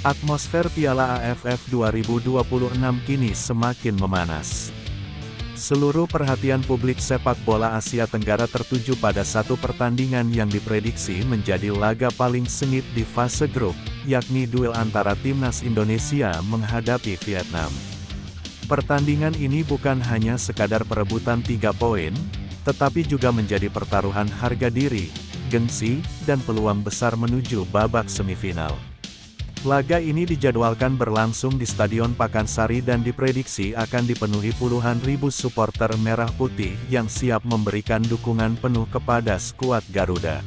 Atmosfer Piala AFF 2026 kini semakin memanas. Seluruh perhatian publik sepak bola Asia Tenggara tertuju pada satu pertandingan yang diprediksi menjadi laga paling sengit di fase grup, yakni duel antara timnas Indonesia menghadapi Vietnam. Pertandingan ini bukan hanya sekadar perebutan 3 poin, tetapi juga menjadi pertaruhan harga diri, gengsi, dan peluang besar menuju babak semifinal. Laga ini dijadwalkan berlangsung di Stadion Pakansari dan diprediksi akan dipenuhi puluhan ribu supporter Merah Putih yang siap memberikan dukungan penuh kepada skuad Garuda.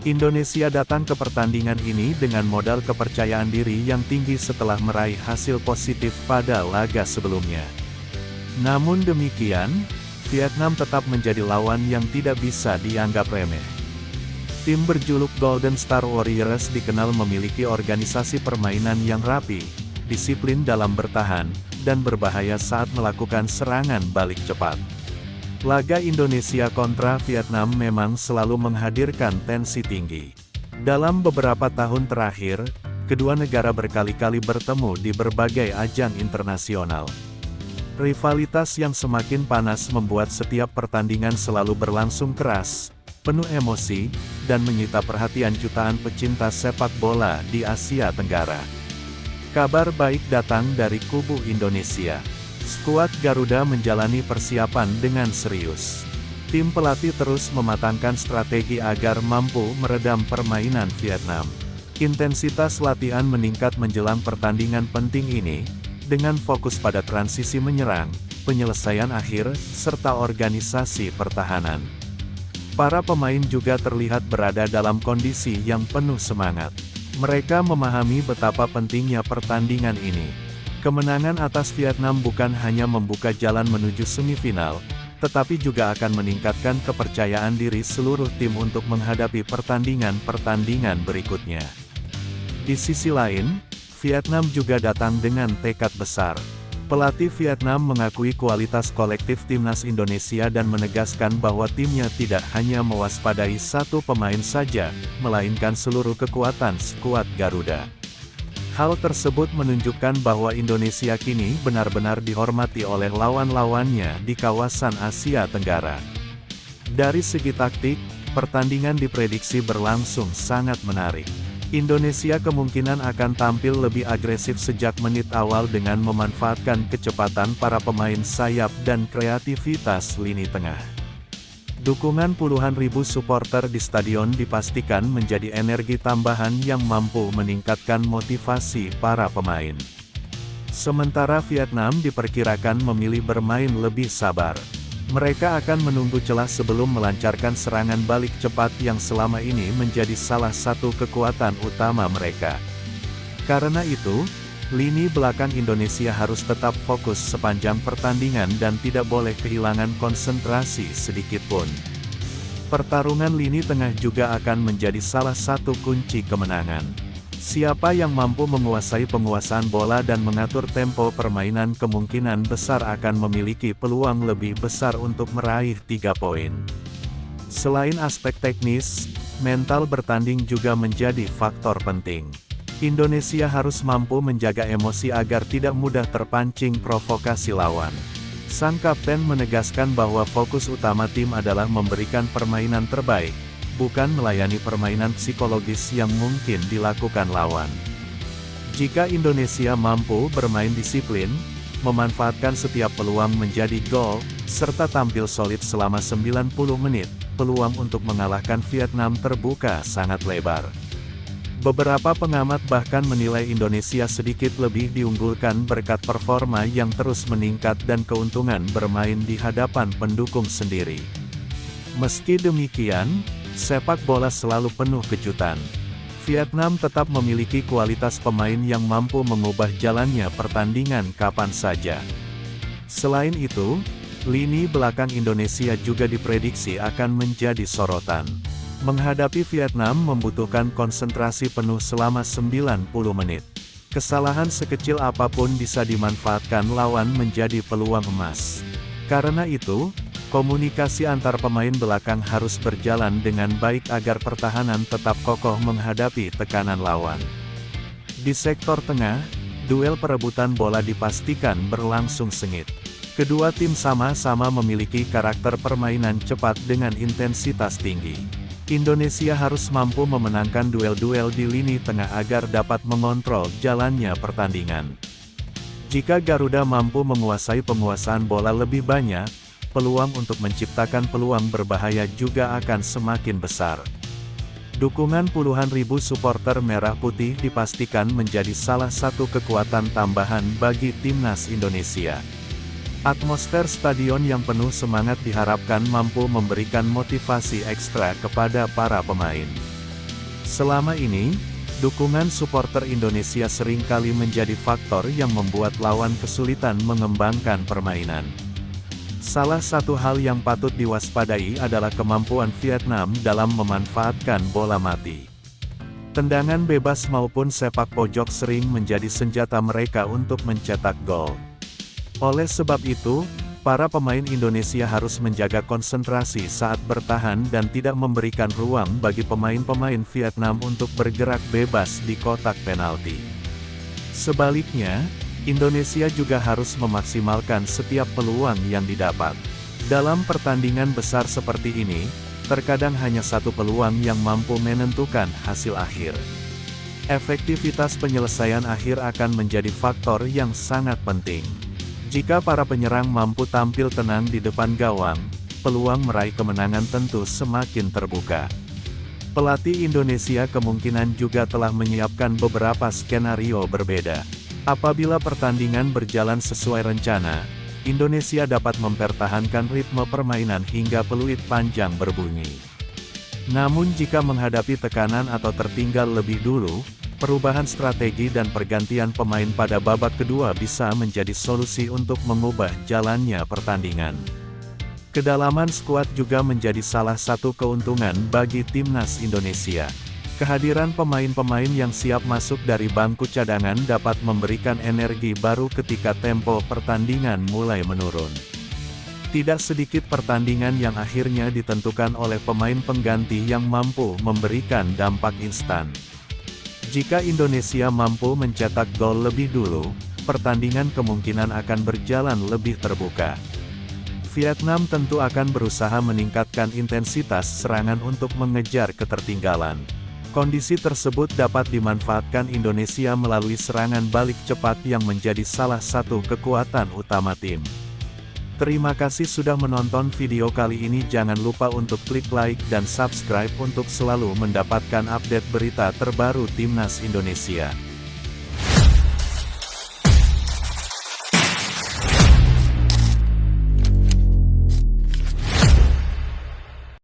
Indonesia datang ke pertandingan ini dengan modal kepercayaan diri yang tinggi setelah meraih hasil positif pada laga sebelumnya. Namun demikian, Vietnam tetap menjadi lawan yang tidak bisa dianggap remeh. Tim berjuluk Golden Star Warriors dikenal memiliki organisasi permainan yang rapi, disiplin dalam bertahan, dan berbahaya saat melakukan serangan balik cepat. Laga Indonesia kontra Vietnam memang selalu menghadirkan tensi tinggi. Dalam beberapa tahun terakhir, kedua negara berkali-kali bertemu di berbagai ajang internasional. Rivalitas yang semakin panas membuat setiap pertandingan selalu berlangsung keras, penuh emosi, dan menyita perhatian jutaan pecinta sepak bola di Asia Tenggara. Kabar baik datang dari kubu Indonesia. Skuad Garuda menjalani persiapan dengan serius. Tim pelatih terus mematangkan strategi agar mampu meredam permainan Vietnam. Intensitas latihan meningkat menjelang pertandingan penting ini, dengan fokus pada transisi menyerang, penyelesaian akhir, serta organisasi pertahanan. Para pemain juga terlihat berada dalam kondisi yang penuh semangat. Mereka memahami betapa pentingnya pertandingan ini. Kemenangan atas Vietnam bukan hanya membuka jalan menuju semifinal, tetapi juga akan meningkatkan kepercayaan diri seluruh tim untuk menghadapi pertandingan-pertandingan berikutnya. Di sisi lain, Vietnam juga datang dengan tekad besar. Pelatih Vietnam mengakui kualitas kolektif timnas Indonesia dan menegaskan bahwa timnya tidak hanya mewaspadai satu pemain saja, melainkan seluruh kekuatan skuad Garuda. Hal tersebut menunjukkan bahwa Indonesia kini benar-benar dihormati oleh lawan-lawannya di kawasan Asia Tenggara. Dari segi taktik, pertandingan diprediksi berlangsung sangat menarik. Indonesia kemungkinan akan tampil lebih agresif sejak menit awal dengan memanfaatkan kecepatan para pemain sayap dan kreativitas lini tengah. Dukungan puluhan ribu supporter di stadion dipastikan menjadi energi tambahan yang mampu meningkatkan motivasi para pemain. Sementara Vietnam diperkirakan memilih bermain lebih sabar. Mereka akan menunggu celah sebelum melancarkan serangan balik cepat yang selama ini menjadi salah satu kekuatan utama mereka. Karena itu, lini belakang Indonesia harus tetap fokus sepanjang pertandingan dan tidak boleh kehilangan konsentrasi sedikitpun. Pertarungan lini tengah juga akan menjadi salah satu kunci kemenangan. Siapa yang mampu menguasai penguasaan bola dan mengatur tempo permainan kemungkinan besar akan memiliki peluang lebih besar untuk meraih 3 poin. Selain aspek teknis, mental bertanding juga menjadi faktor penting. Indonesia harus mampu menjaga emosi agar tidak mudah terpancing provokasi lawan. Sang kapten menegaskan bahwa fokus utama tim adalah memberikan permainan terbaik, bukan melayani permainan psikologis yang mungkin dilakukan lawan. Jika Indonesia mampu bermain disiplin, memanfaatkan setiap peluang menjadi gol, serta tampil solid selama 90 menit, peluang untuk mengalahkan Vietnam terbuka sangat lebar. Beberapa pengamat bahkan menilai Indonesia sedikit lebih diunggulkan berkat performa yang terus meningkat dan keuntungan bermain di hadapan pendukung sendiri. Meski demikian, sepak bola selalu penuh kejutan. Vietnam tetap memiliki kualitas pemain yang mampu mengubah jalannya pertandingan kapan saja. Selain itu, lini belakang Indonesia juga diprediksi akan menjadi sorotan. Menghadapi Vietnam membutuhkan konsentrasi penuh selama 90 menit. Kesalahan sekecil apapun bisa dimanfaatkan lawan menjadi peluang emas. Karena itu, komunikasi antar pemain belakang harus berjalan dengan baik agar pertahanan tetap kokoh menghadapi tekanan lawan. Di sektor tengah, duel perebutan bola dipastikan berlangsung sengit. Kedua tim sama-sama memiliki karakter permainan cepat dengan intensitas tinggi. Indonesia harus mampu memenangkan duel-duel di lini tengah agar dapat mengontrol jalannya pertandingan. Jika Garuda mampu menguasai penguasaan bola lebih banyak, peluang untuk menciptakan peluang berbahaya juga akan semakin besar. Dukungan puluhan ribu supporter Merah Putih dipastikan menjadi salah satu kekuatan tambahan bagi timnas Indonesia. Atmosfer stadion yang penuh semangat diharapkan mampu memberikan motivasi ekstra kepada para pemain. Selama ini, dukungan supporter Indonesia seringkali menjadi faktor yang membuat lawan kesulitan mengembangkan permainan. Salah satu hal yang patut diwaspadai adalah kemampuan Vietnam dalam memanfaatkan bola mati. Tendangan bebas maupun sepak pojok sering menjadi senjata mereka untuk mencetak gol. Oleh sebab itu, para pemain Indonesia harus menjaga konsentrasi saat bertahan dan tidak memberikan ruang bagi pemain-pemain Vietnam untuk bergerak bebas di kotak penalti. Sebaliknya, Indonesia juga harus memaksimalkan setiap peluang yang didapat. Dalam pertandingan besar seperti ini, terkadang hanya satu peluang yang mampu menentukan hasil akhir. Efektivitas penyelesaian akhir akan menjadi faktor yang sangat penting. Jika para penyerang mampu tampil tenang di depan gawang, peluang meraih kemenangan tentu semakin terbuka. Pelatih Indonesia kemungkinan juga telah menyiapkan beberapa skenario berbeda. Apabila pertandingan berjalan sesuai rencana, Indonesia dapat mempertahankan ritme permainan hingga peluit panjang berbunyi. Namun jika menghadapi tekanan atau tertinggal lebih dulu, perubahan strategi dan pergantian pemain pada babak kedua bisa menjadi solusi untuk mengubah jalannya pertandingan. Kedalaman skuad juga menjadi salah satu keuntungan bagi timnas Indonesia. Kehadiran pemain-pemain yang siap masuk dari bangku cadangan dapat memberikan energi baru ketika tempo pertandingan mulai menurun. Tidak sedikit pertandingan yang akhirnya ditentukan oleh pemain pengganti yang mampu memberikan dampak instan. Jika Indonesia mampu mencetak gol lebih dulu, pertandingan kemungkinan akan berjalan lebih terbuka. Vietnam tentu akan berusaha meningkatkan intensitas serangan untuk mengejar ketertinggalan. Kondisi tersebut dapat dimanfaatkan Indonesia melalui serangan balik cepat yang menjadi salah satu kekuatan utama tim. Terima kasih sudah menonton video kali ini. Jangan lupa untuk klik like dan subscribe untuk selalu mendapatkan update berita terbaru timnas Indonesia.